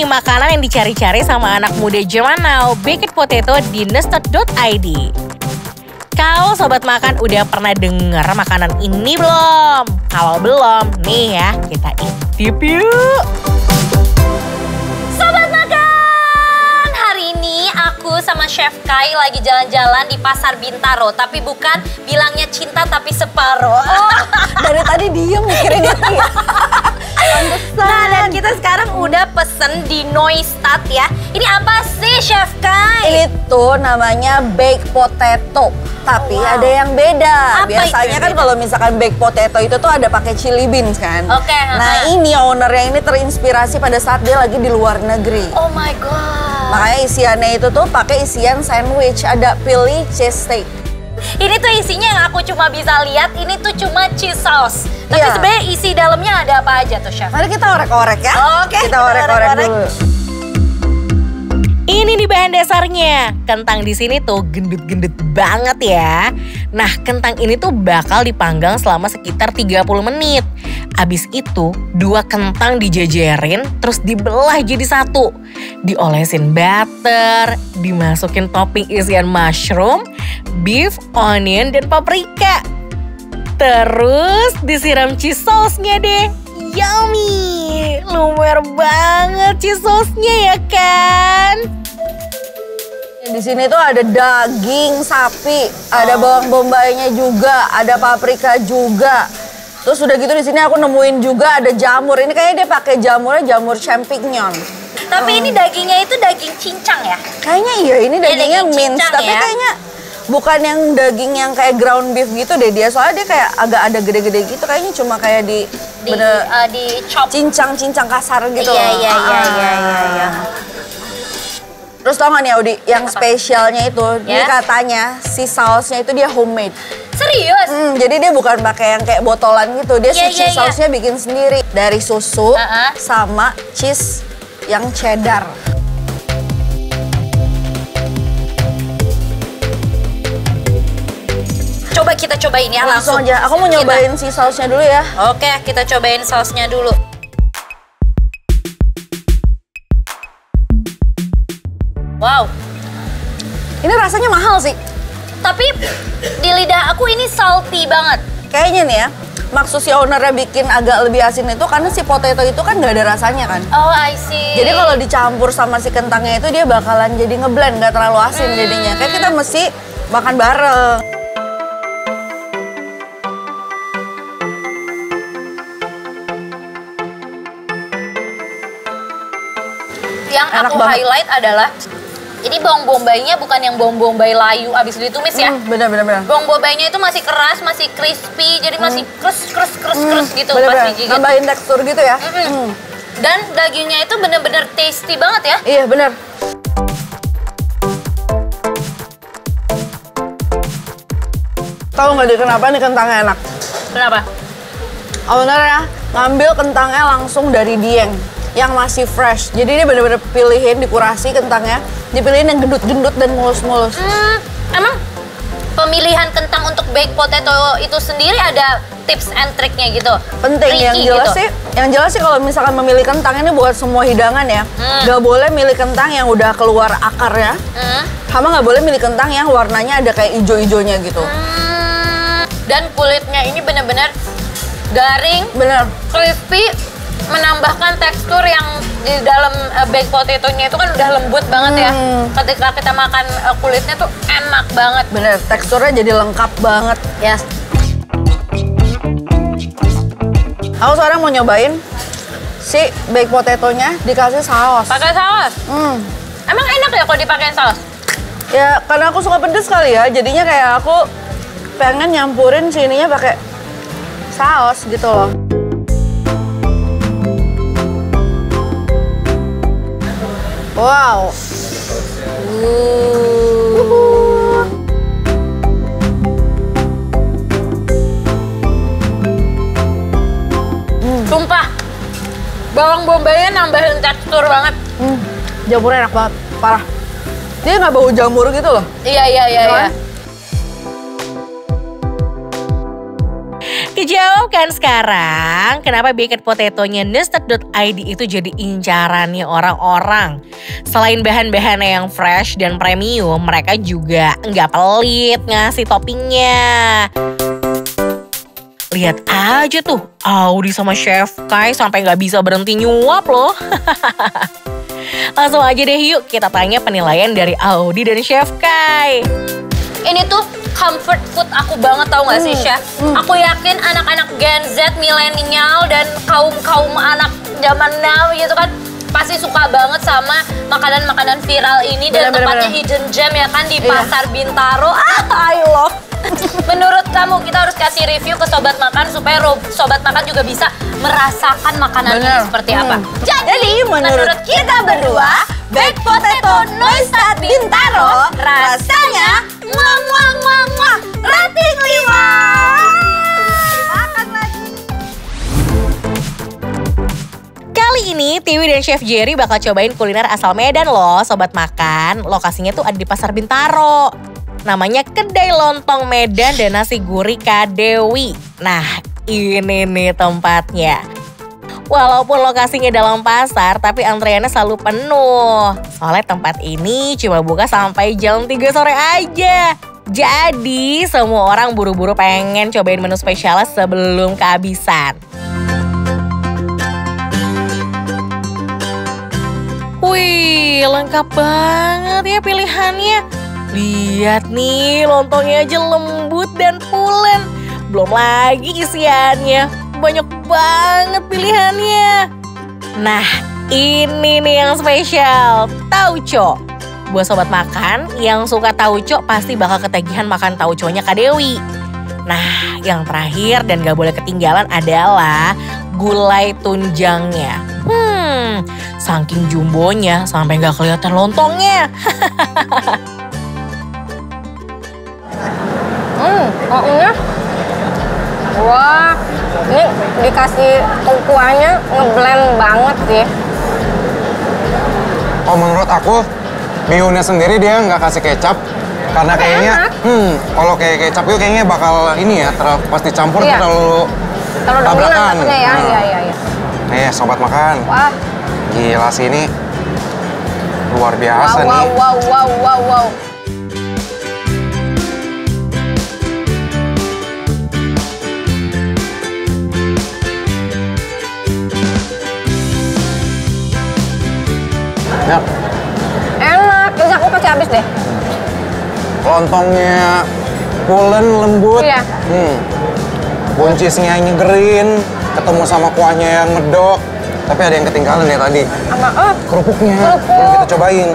nih makanan yang dicari-cari sama anak muda zaman now, baked potato di nestot.id. Kau sobat makan udah pernah denger makanan ini belum? Kalau belum, nih ya kita intip yuk. Sobat makan, hari ini aku sama Chef Kai lagi jalan-jalan di Pasar Bintaro. Tapi bukan bilangnya cinta tapi separuh. Oh, dari tadi diem mikirin itu ya. Nah, dan kita sekarang udah pesen di Neustadt ya. Ini apa sih Chef Kai? Ini tuh namanya baked potato. Tapi ada yang beda. Apa Biasanya kan kalau misalkan baked potato itu tuh ada pakai chili beans kan. Oke. Nah ini ownernya ini terinspirasi pada saat dia lagi di luar negeri. Oh my god. Makanya isiannya itu tuh pakai isian sandwich. Ada Philly cheese steak. Ini tuh isinya yang aku cuma bisa lihat, ini tuh cuma cheese sauce. Tapi Iya. sebenarnya isi dalamnya ada apa aja tuh Chef? Mari kita orek-orek ya. Oke, Kita orek-orek dulu. Ini nih bahan dasarnya. Kentang di sini tuh gendut-gendut banget ya. Nah, kentang ini tuh bakal dipanggang selama sekitar 30 menit. Abis itu, 2 kentang dijejerin terus dibelah jadi satu. Diolesin butter, dimasukin topping isian mushroom, beef, onion, dan paprika. Terus disiram cheese sauce-nya deh. Yummy! Lumer banget cheese sauce-nya ya kan? Di sini tuh ada daging sapi, ada bawang bombaynya juga, ada paprika juga. Terus udah gitu di sini aku nemuin juga ada jamur. Ini kayaknya dia pakai jamurnya jamur champignon. Tapi ini dagingnya itu daging cincang ya? Kayaknya iya, ini dagingnya daging mince, cincang tapi ya? kayaknya bukan yang daging yang kayak ground beef gitu deh dia. Soalnya dia kayak agak ada gede-gede gitu, kayaknya cuma kayak di chop. cincang-cincang kasar gitu. Iya. Terus tau gak nih Audi, yang spesialnya itu, ini Yes. katanya si sausnya itu dia homemade. Serius? Jadi dia bukan pakai yang kayak botolan gitu, dia Iya, si iya, sausnya bikin sendiri. Dari susu Uh-uh. sama cheese yang cheddar. Coba kita cobain ya Langsung langsung. aja, aku mau nyobain si sausnya dulu ya. Oke, kita cobain sausnya dulu. Wow, Ini rasanya mahal sih. tapi di lidah aku ini salty banget. Kayaknya nih ya, maksud si ownernya bikin agak lebih asin itu karena si potato itu kan nggak ada rasanya kan. Oh, I see. Jadi kalau dicampur sama si kentangnya itu dia bakalan jadi ngeblend, nggak terlalu asin jadinya. Kayak kita mesti makan bareng. Yang Enak aku banget. highlight adalah ini bawang bombaynya bukan yang bawang bombay layu abis ditumis ya. Bener. Bawang bombaynya itu masih keras, masih crispy, jadi masih krus gitu Bener. pas digigit. Nambahin tekstur gitu ya. Dan dagingnya itu bener-bener tasty banget ya. Iya bener. Tahu nggak deh kenapa nih kentangnya enak? Kenapa? Ownernya ngambil kentangnya langsung dari Dieng yang masih fresh. Jadi dia bener-bener pilihin, dikurasi kentangnya, dipilihin yang gendut-gendut dan mulus-mulus. Emang pemilihan kentang untuk baked potato itu sendiri ada tips and triknya gitu? Penting, Tricky yang jelas sih kalau misalkan memilih kentang ini buat semua hidangan ya, nggak boleh milih kentang yang udah keluar akarnya, sama nggak boleh milih kentang yang warnanya ada kayak ijo-ijonya gitu. Dan kulitnya ini bener-bener garing, Bener. crispy, menambahkan tekstur yang di dalam baked potato-nya itu kan udah lembut banget ya. Ketika kita makan kulitnya tuh enak banget. Bener, teksturnya jadi lengkap banget. Yes. Aku sekarang mau nyobain si baked potato-nya dikasih saus. Pakai saus. Emang enak ya kalau dipakai saus? Ya, karena aku suka pedes kali ya, jadinya kayak aku pengen nyampurin sininya pakai saus gitu loh. Wow. Sumpah, bawang bombaynya nambahin tekstur banget. Jamurnya enak banget, parah. Dia nggak bau jamur gitu loh. Iya. Kejawab kan sekarang kenapa baked potatonya Nustat.id itu jadi incarannya orang-orang. Selain bahan-bahannya yang fresh dan premium, mereka juga nggak pelit ngasih toppingnya. Lihat aja tuh, Audi sama Chef Kai sampai nggak bisa berhenti nyuap loh. Langsung aja deh yuk kita tanya penilaian dari Audi dan Chef Kai. Ini tuh comfort food aku banget, tau gak sih Chef? Aku yakin anak-anak Gen Z, milenial, dan kaum anak zaman now gitu kan pasti suka banget sama makanan-makanan viral ini. Dan tempatnya hidden gem ya kan di Pasar Bintaro. I love. Menurut kamu kita harus kasih review ke Sobat Makan supaya Sobat Makan juga bisa merasakan makanan ini seperti apa. Jadi menurut kita berdua, baked potato Nustat Bintaro rasanya rating 5. Makan lagi. Kali ini Tiwi dan Chef Jerry bakal cobain kuliner asal Medan loh Sobat Makan. Lokasinya tuh ada di Pasar Bintaro. Namanya Kedai Lontong Medan dan Nasi Gurih Kak Dewi. Nah ini nih tempatnya. Walaupun lokasinya dalam pasar, tapi antreannya selalu penuh. Soalnya tempat ini cuma buka sampai jam 3 sore aja. Jadi semua orang buru-buru pengen cobain menu spesialnya sebelum kehabisan. Wih, lengkap banget ya pilihannya. Lihat nih, lontongnya aja lembut dan pulen. Belum lagi isiannya. Banyak banget pilihannya. Nah, ini nih yang spesial, tauco. Buat Sobat Makan yang suka tauco pasti bakal ketagihan makan tauconya Kak Dewi. Nah, yang terakhir dan gak boleh ketinggalan adalah gulai tunjangnya. Saking jumbonya sampai gak kelihatan lontongnya. Koknya. Wah, ini dikasih kuahnya ngeblend banget sih. Oh menurut aku, mie-nya sendiri dia nggak kasih kecap. Karena kayaknya, kalau kayak kecap itu kayaknya bakal ini ya, pas dicampur terlalu tabrakan. Ya. Nih, Sobat Makan. Wah. Gila sih ini. Luar biasa nih. Wow. Ya. Enak, ini aku kasih habis deh. Lontongnya pulen, lembut. Iya. Buncisnya nyegerin, ketemu sama kuahnya yang medok. Tapi ada yang ketinggalan ya tadi. Apa? Kerupuknya, belum kita cobain.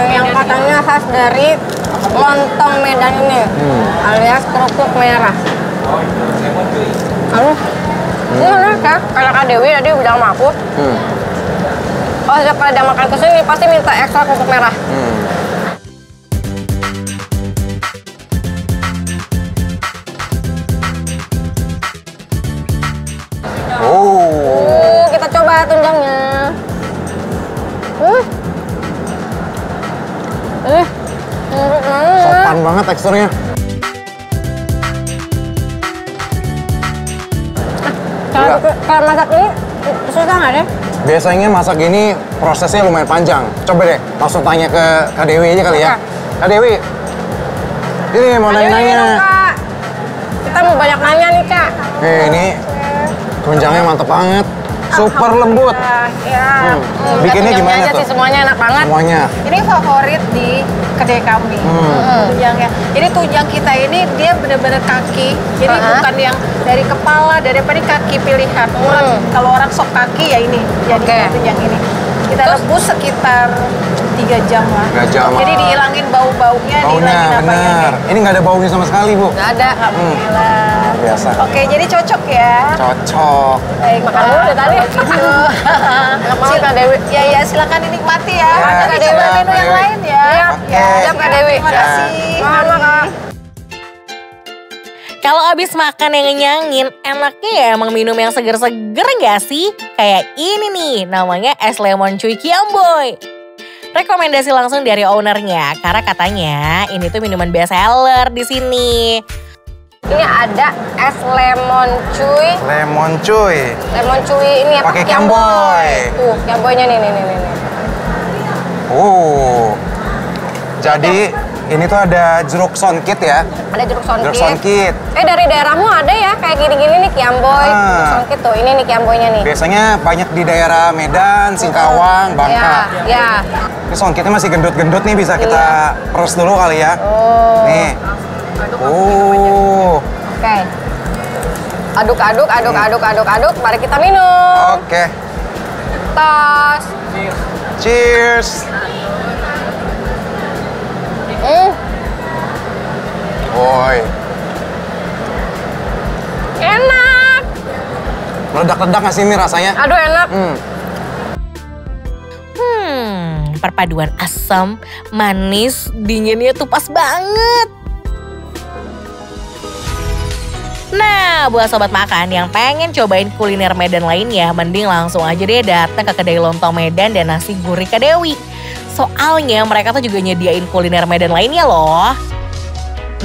Yang katanya khas dari lontong Medan ini, alias kerupuk merah. Ini enak ya, karena Kak Dewi tadi bilang sama aku. Oh, setiap kali dia makan kesini pasti minta ekstra kerupuk merah. Kita coba tunjangnya. Sopan banget teksturnya. Kalau masak ini susah nggak deh? Biasanya masak gini prosesnya lumayan panjang. Coba deh langsung tanya ke Kak Dewi aja kali ya. Kak Dewi, ini mau nanya-nanya. Kita mau banyak nanya nih Kak. Ini tunjangnya mantep banget. Super lembut. Ya. Bikinnya gimana aja tuh? Sih, semuanya enak banget. Semuanya. Ini favorit di kedai kami, tunjangnya. Jadi tunjang kita ini dia benar-benar kaki, jadi bukan yang dari kepala, daripada kaki pilihan. Kalau orang sok kaki ya ini, jadi tunjang ini. Kita rebus sekitar 3 jam lah. 3 jam. Jadi dihilangin bau-baunya, dihilangin apanya. Bener. Ini nggak ada baunya sama sekali, Bu. Nggak ada. Alhamdulillah. Biasa. Oke, jadi cocok ya. Cocok. Baik, Makan dulu deh tadi. Enak banget Kak Dewi. Ya, silakan dinikmati ya. Nanti coba menu yang lain ya. Siap Kak Dewi. Terima kasih. Kak. Kalau abis makan yang ngenyangin, enaknya ya emang minum yang seger-seger nggak sih? Kayak ini nih, namanya es lemon cuy Kiamboy. Rekomendasi langsung dari ownernya karena katanya ini tuh minuman best seller di sini. Ini ada es lemon cuy. Lemon cuy. Lemon cuy ini apa? Pakai Kiamboy. Tuh, Kiamboynya nih. Jadi ini tuh ada jeruk sonkit ya. Ada jeruk sonkit. Jeruk sonkit. Dari daerahmu ada ya kayak gini-gini nih Kiamboy. Jeruk sonkit tuh. Ini nih Kiamboynya nih. Biasanya banyak di daerah Medan, Singkawang, Bangka. Ya. Ini sonkitnya masih gendut-gendut nih, bisa kita peres dulu kali ya. Nih. Oke. Aduk. Mari kita minum. Oke. Tos. Cheers. Woi. Enak. Meledak-ledak nggak sih ini rasanya? Aduh enak. Perpaduan asam, manis, dinginnya tuh pas banget. Nah, buat sobat makan yang pengen cobain kuliner Medan lainnya, mending langsung aja deh datang ke kedai lontong Medan dan nasi gurih Kak Dewi. Soalnya mereka tuh juga nyediain kuliner Medan lainnya loh.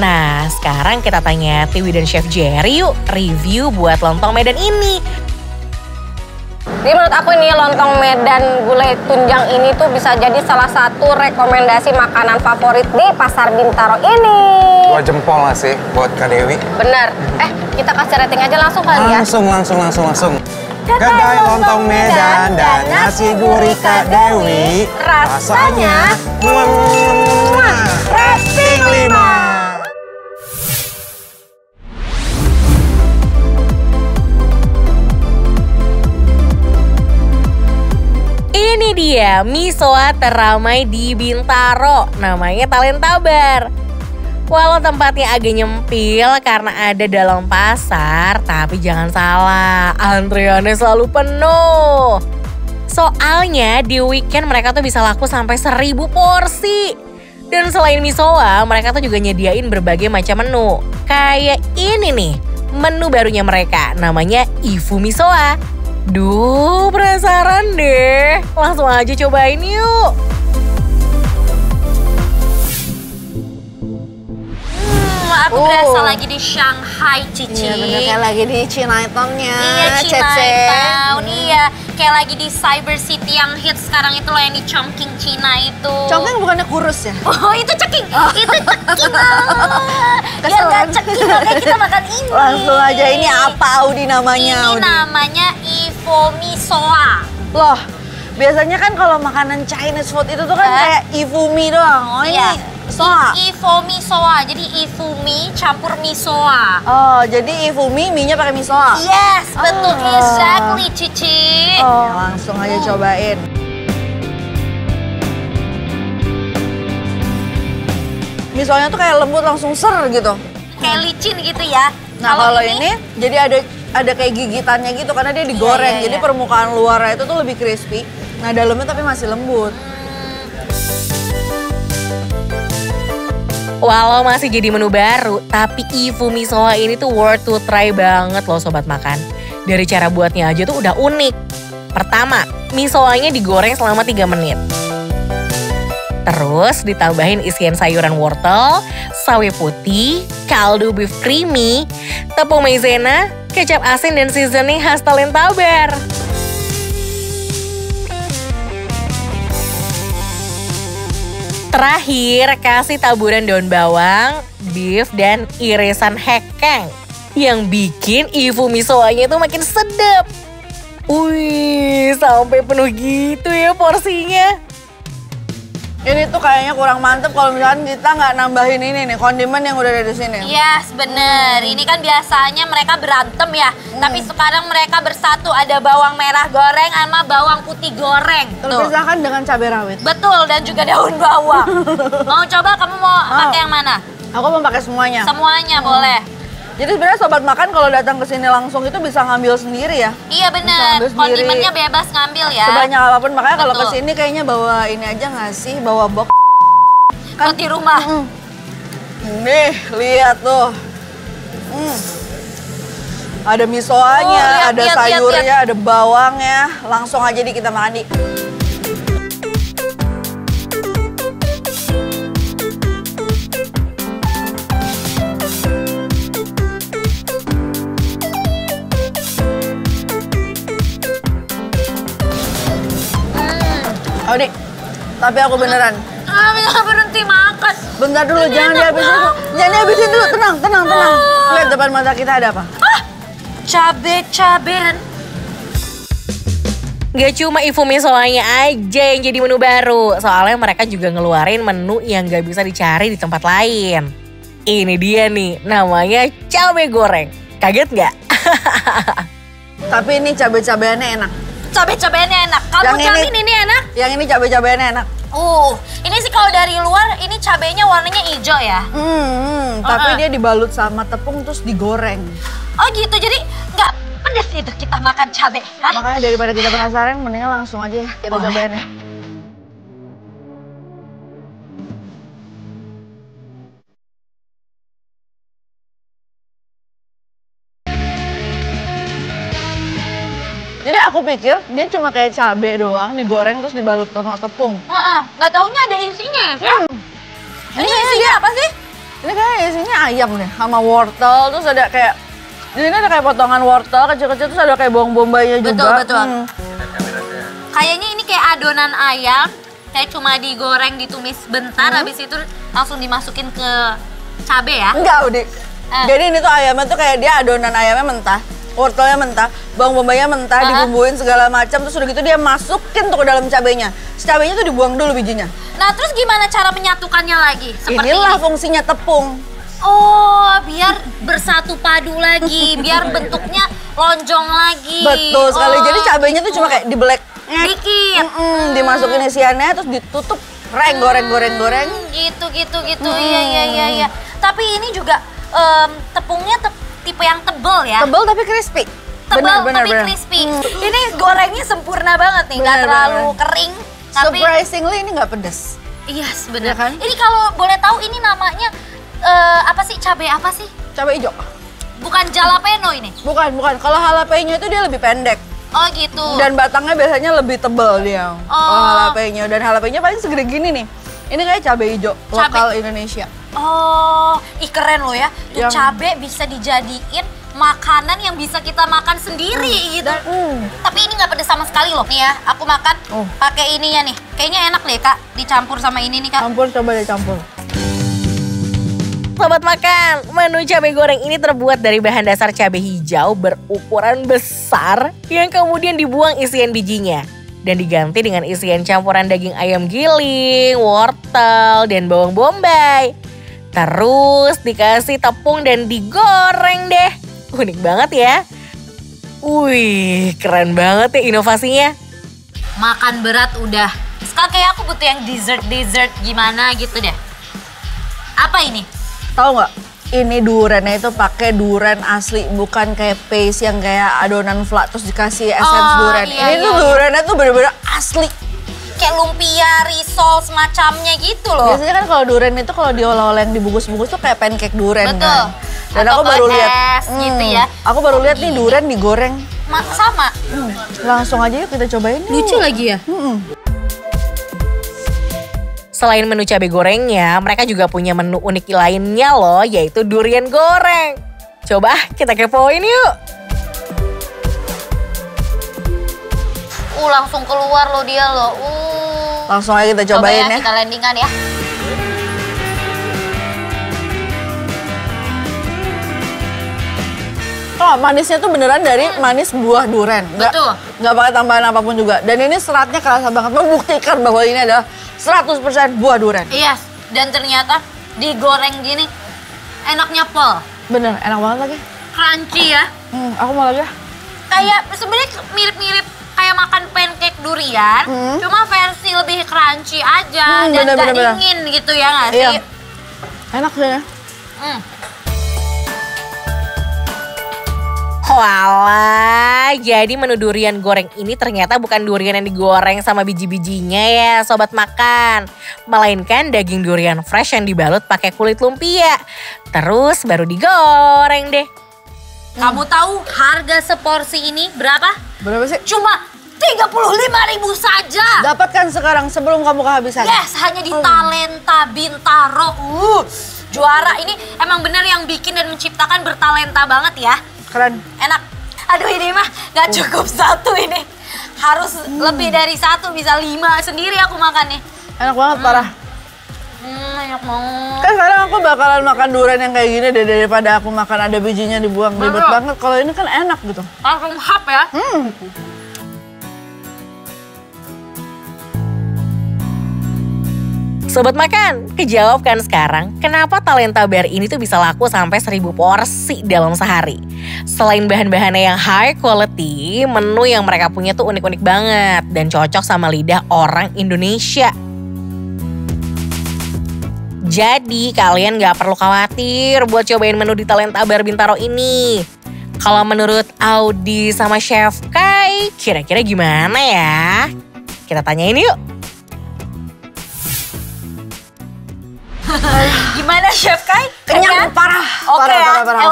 Nah, sekarang kita tanya Tiwi dan Chef Jerry yuk review buat lontong Medan ini. Jadi menurut aku nih lontong Medan gulai tunjang ini tuh bisa jadi salah satu rekomendasi makanan favorit di Pasar Bintaro ini. 2 jempol lah sih buat Kak Dewi. Bener. Kita kasih rating aja langsung kali ya. Langsung. Kedai lontong Medan dan nasi gurih Kak Dewi. Rasanya rating 5. Ini dia misoa teramai di Bintaro, namanya Talenta Bar. Walau tempatnya agak nyempil karena ada dalam pasar, tapi jangan salah, antriannya selalu penuh. Soalnya di weekend mereka tuh bisa laku sampai 1000 porsi. Dan selain misoa, mereka tuh juga nyediain berbagai macam menu. Kayak ini nih, menu barunya mereka, namanya Ifu Misoa. Duh, penasaran deh. Langsung aja cobain yuk. Aku berasa lagi di Shanghai, Cici. Iya bener, kayak lagi di Chinatown-nya. Iya, Chinatown. Iya, kayak lagi di Cyber City yang hits sekarang itu loh, yang di Chongqing, Cina itu. Chongqing bukannya kurus ya? Oh, itu ceking. Itu ceking. Ya nggak ceking, makanya kita makan ini. Langsung aja, ini apa Audi namanya? Ini namanya Ifu Misoa. Loh, biasanya kan kalau makanan Chinese food itu tuh kan kayak ifumi doang. Oh ini soa. Ifumi soa, jadi ifumi campur misoa. Oh, jadi ifumi mie-nya pakai misoa. Yes, betul, exactly, Cici. Oh, langsung aja cobain. Misoanya tuh kayak lembut langsung ser gitu. Kayak licin gitu ya. Nah, kalau ini jadi ada kayak gigitannya gitu karena dia digoreng. Jadi permukaan luarnya itu tuh lebih crispy. Nah, dalamnya tapi masih lembut. Walau masih jadi menu baru, tapi Ifu Misoa ini tuh worth to try banget loh sobat makan. Dari cara buatnya aja tuh udah unik. Pertama, misoanya digoreng selama 3 menit. Terus ditambahin isian sayuran wortel, sawi putih, kaldu beef creamy, tepung maizena, kecap asin dan seasoning khas Talenta Bar. Terakhir, kasih taburan daun bawang, beef, dan irisan hekeng. Yang bikin Ifu Misoanya itu makin sedap. Wih, sampai penuh gitu ya porsinya. Ini tuh kayaknya kurang mantep kalau misalkan kita nggak nambahin ini nih, kondimen yang udah ada di sini. Yes, bener. Ini kan biasanya mereka berantem ya. Tapi sekarang mereka bersatu, ada bawang merah goreng sama bawang putih goreng. Terpisahkan dengan cabai rawit. Betul, dan juga daun bawang. Mau coba, kamu mau pakai yang mana? Aku mau pakai semuanya. Semuanya boleh. Jadi sebenarnya sobat makan kalau datang ke sini langsung itu bisa ngambil sendiri ya. Iya bener, kondimennya bebas ngambil ya. Sebanyak apapun, makanya kalau ke sini kayaknya bawa ini aja nggak sih, bawa box. Kan di rumah. Nih, lihat tuh. Ada misoanya, ada sayurnya, ada bawangnya. Langsung aja kita makan di. Tapi aku beneran. Bisa berhenti makan. Bentar dulu, jangan dihabisin dulu. Jangan dihabisin dulu, tenang. Lihat depan mata kita ada apa? Cabe-cabean. Gak cuma Ifumi soalnya aja yang jadi menu baru. Soalnya mereka juga ngeluarin menu yang gak bisa dicari di tempat lain. Ini dia nih, namanya cabe goreng. Kaget gak? Tapi ini cabe-cabeannya enak. Cabe-cabeannya enak. Kamu jamin ini enak? Yang ini cabe-cabeannya enak. Ini sih kalau dari luar ini cabenya warnanya hijau ya. Tapi dia dibalut sama tepung terus digoreng. Oh gitu, jadi nggak pedes itu kita makan cabe. Hah? Makanya daripada kita penasaran, mendingan langsung aja kita cobain ya. Jadi aku pikir dia cuma kayak cabe doang, digoreng terus dibalut sama tepung. Nggak taunya ada isinya ya. Ini isinya apa sih? Ini kayak isinya ayam deh, sama wortel, terus ada kayak di sini ada kayak potongan wortel kecil-kecil, terus ada kayak bawang bombaynya juga. Betul. Kayaknya ini kayak adonan ayam, kayak cuma digoreng, ditumis bentar, habis itu langsung dimasukin ke cabe ya? Enggak, Udik. Jadi ini tuh ayamnya tuh kayak dia adonan ayamnya mentah, wortelnya mentah, bawang bombaynya mentah, dibumbuin segala macam, terus udah gitu dia masukin tuh ke dalam cabenya. Si cabenya tuh dibuang dulu bijinya. Nah terus gimana cara menyatukannya lagi? Seperti Inilah ini? fungsinya tepung. Oh, biar bersatu padu lagi, biar bentuknya lonjong lagi. Betul sekali. Jadi cabenya tuh cuma kayak dibelek dikit. Dimasukin isiannya terus ditutup, goreng. Gitu. Iya. Tapi ini juga tepungnya tipe yang tebel ya. Tebel tapi crispy. Tebel tapi crispy. Ini gorengnya sempurna banget nih, nggak terlalu kering. Tapi surprisingly ini nggak pedes. iya sebenarnya. Ya kan? Ini kalau boleh tahu ini namanya apa sih? Cabai apa sih? Cabai hijau. Bukan jalapeno ini? Bukan. Kalau jalapeno itu dia lebih pendek. Oh gitu. Dan batangnya biasanya lebih tebal dia. Kalau jalapeno. Dan jalapeno paling segede gini nih. Ini kayak cabai hijau lokal Indonesia. Oh, keren loh ya. Tuh Yang- cabai bisa dijadiin makanan yang bisa kita makan sendiri gitu. Tapi ini nggak pedes sama sekali loh. Nih ya, aku makan pakai ininya nih. Kayaknya enak deh Kak, dicampur sama ini nih Kak. Coba deh campur. Sobat makan, menu cabai goreng ini terbuat dari bahan dasar cabai hijau berukuran besar yang kemudian dibuang isian bijinya. Dan diganti dengan isian campuran daging ayam giling, wortel, dan bawang bombay. Terus dikasih tepung dan digoreng deh. Unik banget ya. Wih, keren banget ya inovasinya. Makan berat udah. Sekarang kayak aku butuh yang dessert gimana gitu deh. Apa ini? Tahu nggak? Ini durennya itu pakai duren asli, bukan kayak paste yang kayak adonan flat terus dikasih essence duren. Iya, Ini tuh durennya tuh bener-bener asli. Kayak lumpia, risol semacamnya gitu loh. Biasanya kan kalau duren itu kalau diolah-olah yang dibungkus-bungkus tuh kayak pancake duren Betul. kan. Dan Atau aku baru ke lihat, es gitu ya. Aku baru lihat nih duren digoreng. Sama. Langsung aja yuk kita cobain yuk. Lucu lagi ya? Selain menu cabai gorengnya, mereka juga punya menu unik lainnya loh, yaitu durian goreng. Coba kita kepoin yuk. Langsung keluar loh dia loh. Langsung aja kita Coba cobain ya. Kita landingan ya. Oh, manisnya tuh beneran dari manis buah duren. Betul. Nggak pakai tambahan apapun juga. Dan ini seratnya kerasa banget, membuktikan bahwa ini adalah 100% buah duren. Iya, dan ternyata digoreng gini enaknya pol. Bener, enak banget lagi. Crunchy ya. Aku mau lagi ya. Kayak sebenarnya mirip-mirip kayak makan pancake durian, cuma versi lebih crunchy aja dan bener, gak bener. dingin gitu ya nggak sih? Iya. Enak sih ya. Walah, jadi menu durian goreng ini ternyata bukan durian yang digoreng sama biji-bijinya ya sobat makan. Melainkan daging durian fresh yang dibalut pakai kulit lumpia. Terus baru digoreng deh. Kamu tahu harga seporsi ini berapa? Berapa sih? Cuma 35.000 saja. Dapatkan sekarang sebelum kamu kehabisan. Yes, hanya di Talenta Bintaro. Juara ini emang bener yang bikin dan menciptakan bertalenta banget ya. Keren. Enak. Aduh ini mah gak cukup satu ini. Harus lebih dari satu, bisa 5 sendiri aku makan nih. Enak banget, parah. Enak banget. Kan sekarang aku bakalan makan durian yang kayak gini deh, daripada aku makan ada bijinya dibuang. Ribet banget, kalau ini kan enak gitu. Langsung hap ya. Sobat Makan, kejawab kan sekarang kenapa Talenta Bar ini tuh bisa laku sampai 1000 porsi dalam sehari. Selain bahan-bahannya yang high quality, menu yang mereka punya tuh unik-unik banget dan cocok sama lidah orang Indonesia. Jadi kalian gak perlu khawatir buat cobain menu di Talenta Bar Bintaro ini. Kalau menurut Audi sama Chef Kai, kira-kira gimana ya? Kita tanyain yuk. Gimana Chef Kai? Kenyang, parah.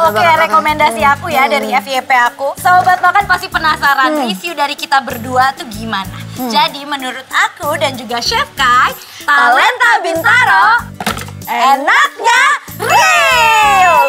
Oke, rekomendasi aku ya dari FYP aku. Sobat Makan pasti penasaran review dari kita berdua tuh gimana. Jadi menurut aku dan juga Chef Kai, Talenta Bintaro enaknya real.